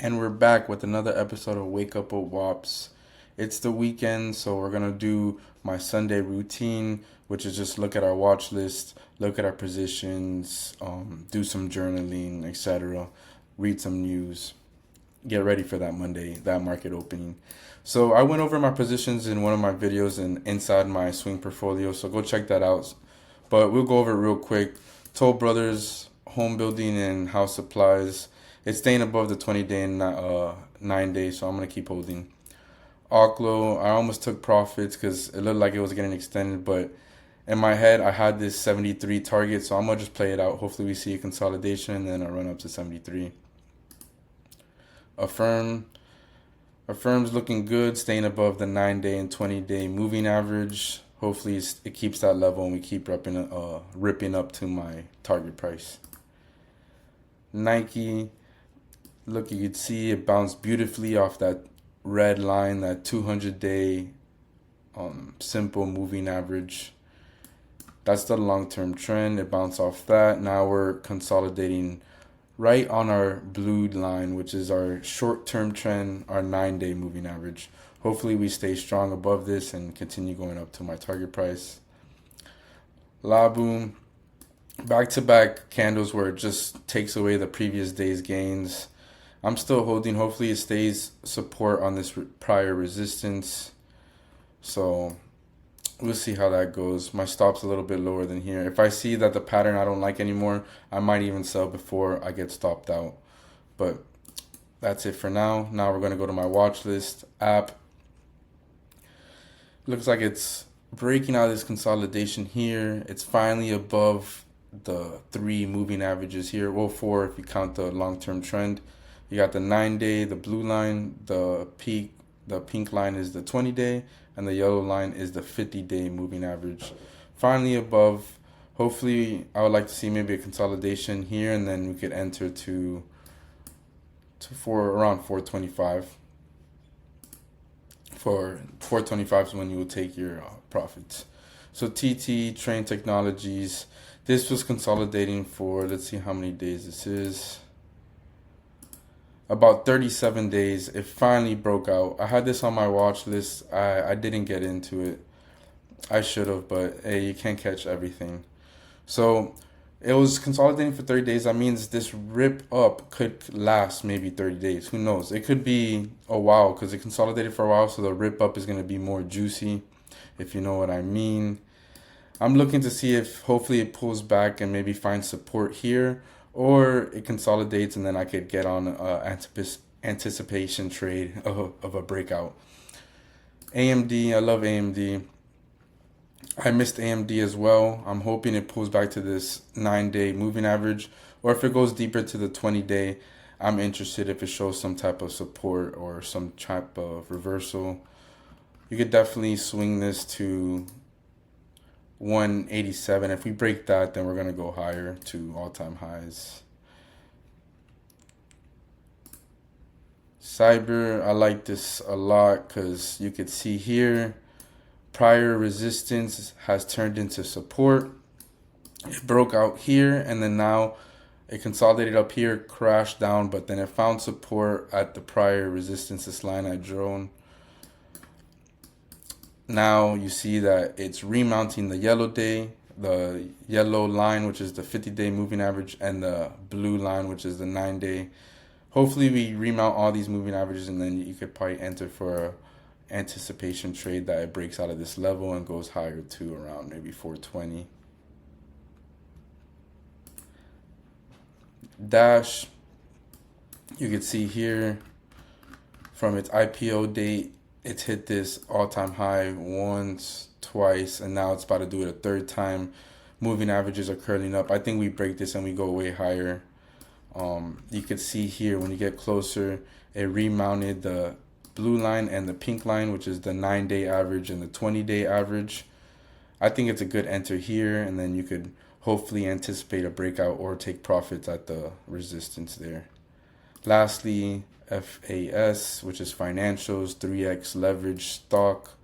And we're back with another episode of Wake Up with Wops. It's the weekend, so we're gonna do my Sunday routine, which is just look at our watch list, look at our positions, do some journaling, etc. Read some news, get ready for that Monday, that market opening. So I went over my positions in one of my videos and inside my swing portfolio, so go check that out. But we'll go over it real quick. Toll Brothers, home building and house supplies. It's staying above the 20-day and 9 days, so I'm going to keep holding. Oklo, I almost took profits because it looked like it was getting extended, but in my head, I had this 73 target, so I'm going to just play it out. Hopefully we see a consolidation and then a run up to 73. Affirm. Affirm's looking good, staying above the 9-day and 20-day moving average. Hopefully it keeps that level and we keep ripping up to my target price. Nike, look, you could see it bounced beautifully off that red line, that 200-day simple moving average. That's the long-term trend. It bounced off that. Now we're consolidating right on our blue line, which is our short-term trend, our 9-day moving average. Hopefully we stay strong above this and continue going up to my target price. Labu, back-to-back candles where it just takes away the previous day's gains. I'm still holding. Hopefully it stays support on this prior resistance. So we'll see how that goes. My stop's a little bit lower than here. If I see that the pattern I don't like anymore, I might even sell before I get stopped out. But that's it for now. Now we're going to go to my watch list app. Looks like it's breaking out this consolidation here. It's finally above the 3 moving averages here. Well, 4 if you count the long-term trend. You got the 9-day, the blue line, the pink line is the 20-day, and the yellow line is the 50-day moving average. Finally above. Hopefully, I would like to see maybe a consolidation here, and then we could enter to around 425. For 425 is when you will take your profits. So TT, Train Technologies, this was consolidating for, let's see how many days this is. About 37 days. It finally broke out. I had this on my watch list. I didn't get into it. I should have, but hey, you can't catch everything. So it was consolidating for 30 days. That means this rip up could last maybe 30 days. Who knows? It could be a while because it consolidated for a while, so the rip up is going to be more juicy, if you know what I mean. I'm looking to see if hopefully it pulls back and maybe finds support here, or it consolidates and then I could get on anticipation trade of a breakout. AMD, I love AMD. I missed AMD as well. I'm hoping it pulls back to this 9-day moving average, or if it goes deeper to the 20-day, I'm interested if it shows some type of support or some type of reversal. You could definitely swing this to 187. If we break that, then we're going to go higher to all-time highs. Cyber, I like this a lot because you could see here prior resistance has turned into support. It broke out here and then now it consolidated up here, crashed down, but then it found support at the prior resistance, this line I drawn. Now you see that it's remounting the yellow line, which is the 50-day moving average, and the blue line, which is the 9-day. Hopefully we remount all these moving averages and then you could probably enter for a anticipation trade that it breaks out of this level and goes higher to around maybe 420. Dash, you can see here from its IPO date, it's hit this all-time high once, twice, and now it's about to do it a third time. Moving averages are curling up. I think we break this and we go way higher. You could see here when you get closer, it remounted the blue line and the pink line, which is the 9-day average and the 20-day average. I think it's a good enter here, and then you could hopefully anticipate a breakout or take profits at the resistance there. Lastly, FAS, which is financials, 3x leverage stock.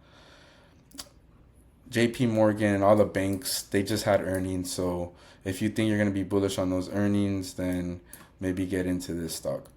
JP Morgan and all the banks, they just had earnings, so if you think you're going to be bullish on those earnings, then maybe get into this stock.